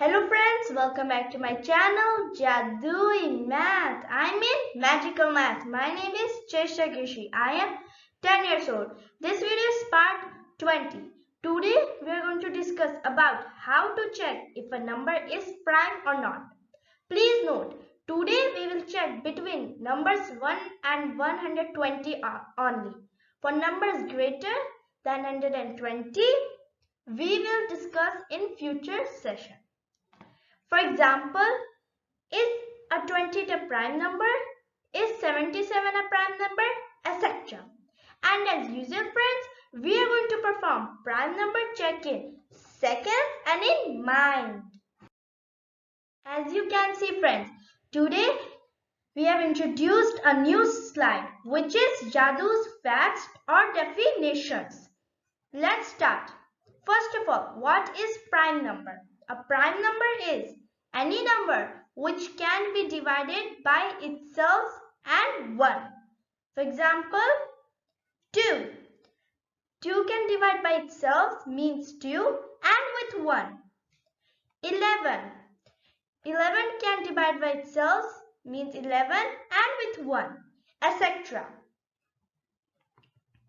Hello friends, welcome back to my channel Jadooi Math. I'm in Magical Math. My name is Cheshta Gishi. I am 10 years old. This video is part 20. Today we are going to discuss about how to check if a number is prime or not. Please note, today we will check between numbers 1 and 120 only. For numbers greater than 120, we will discuss in future session. For example, is a 20 a prime number? Is 77 a prime number? Etc. And as usual friends, we are going to perform prime number check in seconds and in mind. As you can see friends, today we have introduced a new slide which is Jadoo's facts or definitions. Let's start. First of all, what is prime number? A prime number is any number which can be divided by itself and 1. For example, 2. 2 can divide by itself means 2 and with 1. 11. 11 can divide by itself means 11 and with 1, etc.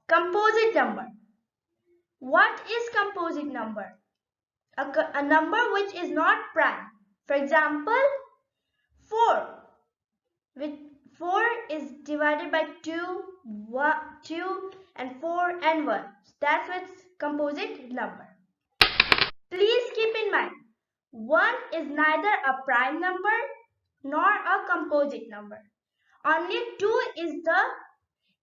Composite number. What is composite number? A number which is not prime. For example, 4. With 4 is divided by 2 and 4 and 1. That's what's composite number. Please keep in mind, 1 is neither a prime number nor a composite number. Only 2 is the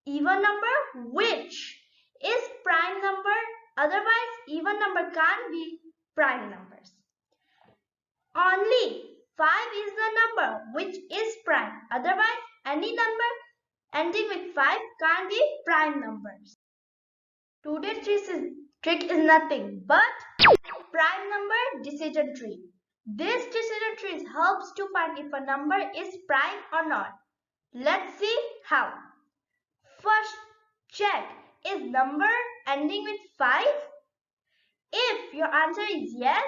even number which is prime number. Otherwise, even number can't be prime numbers. Only 5 is the number which is prime. Otherwise, any number ending with 5 can't be prime numbers. Today's trick is nothing but prime number decision tree. This decision tree helps to find if a number is prime or not. Let's see how. First, check is number ending with 5? If your answer is yes,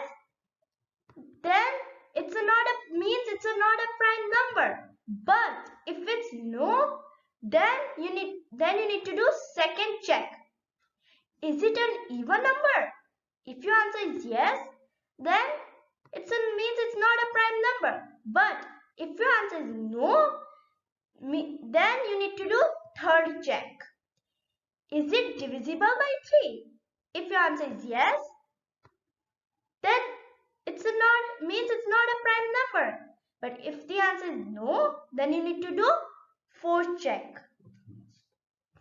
then it's not a prime number. But if it's no, then you need to do second check. Is it an even number? If your answer is yes, then it means it's not a prime number. But if your answer is no, then you need to do third check. Is it divisible by 3? If your answer is yes, then it's not a prime number. But if the answer is no, then you need to do fourth check.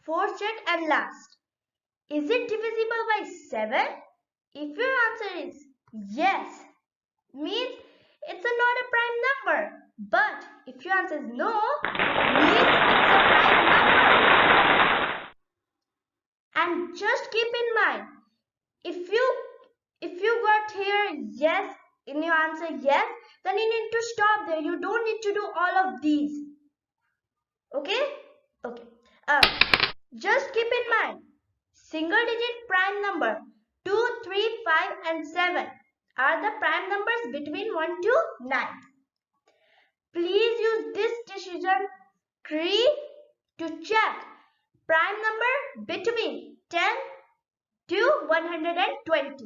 Fourth check and last. Is it divisible by 7? If your answer is yes, means it's not a prime number. But if your answer is no, means it's a prime number. And just keep in mind, if you got here yes, in your answer yes, then you need to stop there. You don't need to do all of these. Okay? Okay. Just keep in mind, single digit prime number 2, 3, 5 and 7 are the prime numbers between 1 to 9. Please use this decision tree to check prime number between 10 to 120.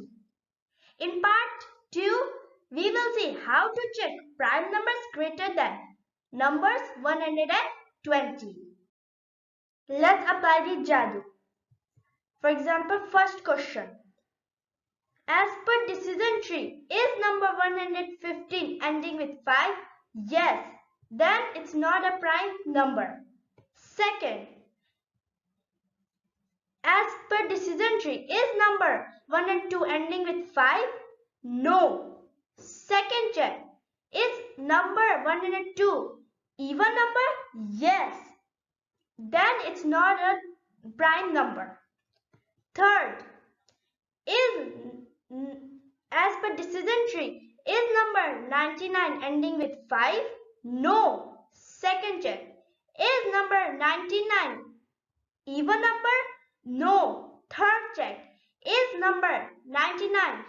In part 2, we will see how to check prime numbers greater than numbers 120. Let's apply the Jadoo. For example, first question. As per decision tree, is number 115 ending with 5? Yes, then it's not a prime number. Second, as per decision tree, is number 1 and 2 ending with 5? No. Second check, is number 1 and 2 even number? Yes. Then it's not a prime number. Third, is as per decision tree, is number 99 ending with 5? No. Second check, is number 99 even number? No. Third check, is number 99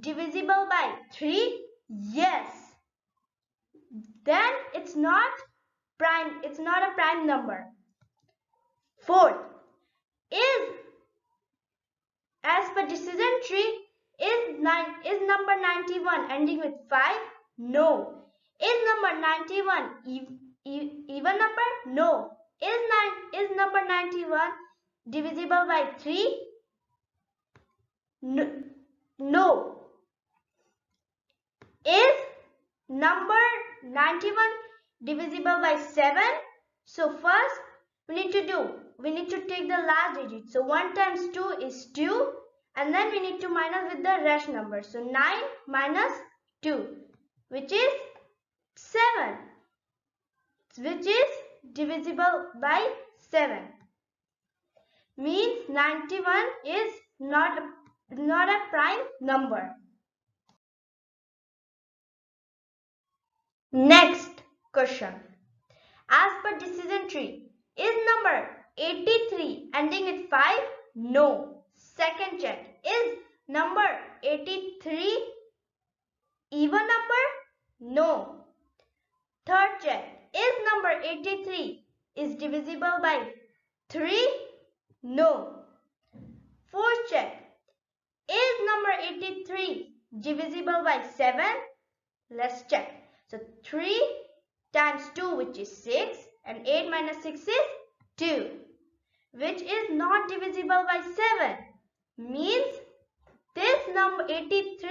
divisible by 3? Yes. Then it's not a prime number. Fourth, is, as per decision tree, is number 91 ending with 5? No. Is number 91 even number? No. Is number 91 divisible by 3? No. Is number 91 divisible by 7? So first we need to take the last digit. So 1 times 2 is 2, and then we need to minus with the rest number. So 9 minus 2, which is 7, which is divisible by 7. Means 91 is not a prime number. Next question. As per decision tree, is number 83 ending with 5? No. Second check. Is number 83 even number? No. Third check. Is number 83 is divisible by 3? No. Fourth check. Is number 83 divisible by 7? Let's check. So 3 times 2, which is 6, and 8 minus 6 is 2, which is not divisible by 7. Means this number 83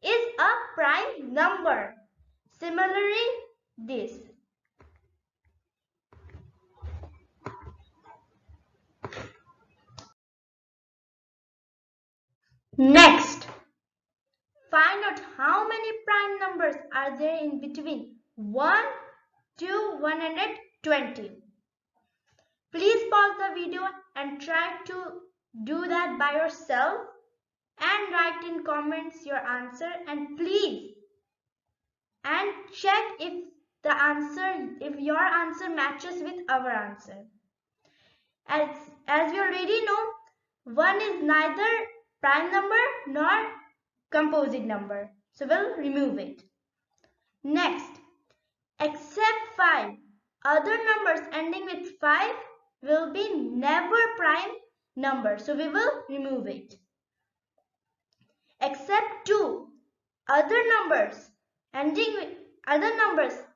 is a prime number. Similarly, this. Next, find out how many prime numbers are there in between 1 to 120. Please pause the video and try to do that by yourself and write in comments your answer, and please check if your answer matches with our answer. As you already know, 1 is neither prime number nor composite number, so we'll remove it. Next, except 5, other numbers ending with 5 will be never prime number, so we will remove it. Except 2, other numbers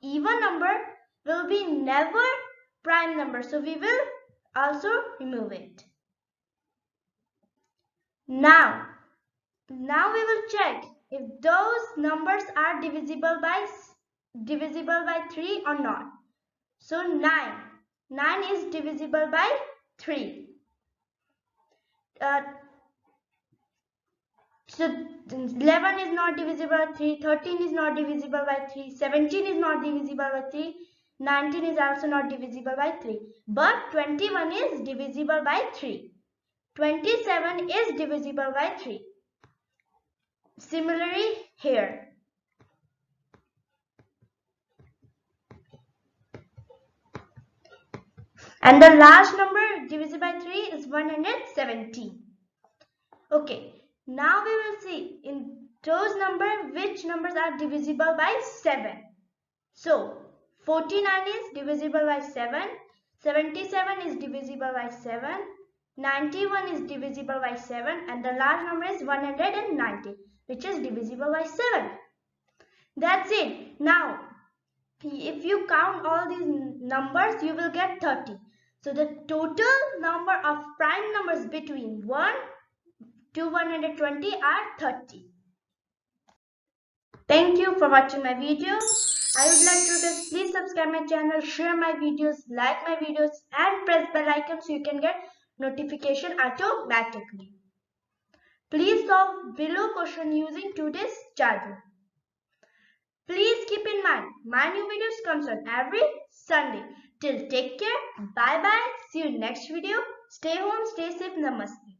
even number will be never prime number, so we will also remove it. Now we will check if those numbers are divisible by 3 or not. So 9 is divisible by 3. So 11 is not divisible by 3, 13 is not divisible by 3, 17 is not divisible by 3, 19 is also not divisible by 3. But 21 is divisible by 3. 27 is divisible by 3. Similarly here. And the last number divisible by 3 is 117. Okay. Now we will see in those numbers which numbers are divisible by 7. So 49 is divisible by 7, 77 is divisible by 7, 91 is divisible by 7, and the last number is 190, which is divisible by 7. That's it. Now if you count all these numbers, you will get 30. So the total number of prime numbers between 1 to 120 are 30. Thank you for watching my video. I would like to request, please subscribe my channel, share my videos, like my videos, and press bell icon so you can get notification automatically. Please solve below question using today's Jadoo. Please keep in mind, my new videos comes on every Sunday. Till take care, bye bye, see you next video. Stay home, stay safe, namaste.